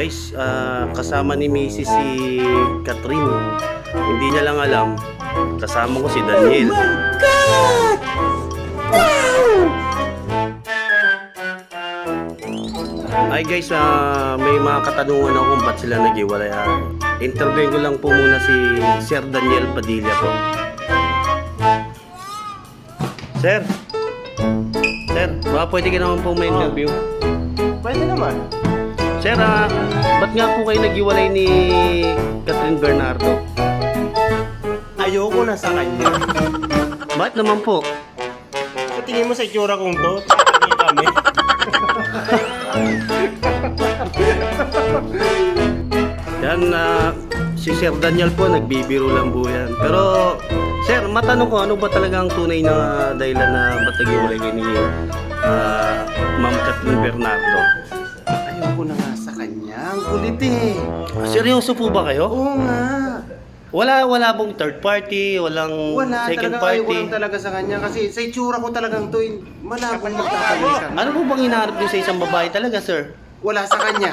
Guys, kasama ni Mrs. si Catherine. Hindi niya lang alam, kasama ko si Daniel. Oh my God! Wow! Hi guys, may mga katanungan ako kung ba't sila nag-iwalay. Interview ko lang po muna si Sir Daniel Padilla po. Sir, baka pwede ka naman po may interview. Pwede naman. Sir, ba't nga po kayo nag-iwalay ni Catherine Bernardo? Ayoko na sa kanya. Ba't naman po? Sa tingin mo sa itsura kong to, hindi kami. Yan, si Sir Daniel po, nagbibiro lang po yan. Pero, Sir, matanong ko, ano ba talaga ang tunay na dahilan na ba't nag-iwalay kayo ni Ma'am Catherine Bernardo? Ayoko na nga sa kanya. Ang kulit eh. Seryoso po ba kayo? Oo nga. Wala pong third party, walang Wala second talaga, ayoko party. lang talaga sa kanya kasi sa itsura ko talagang to, malabong magtatalikan. Ano po bang hinahanap niyo sa isang babae talaga, sir? Wala sa kanya.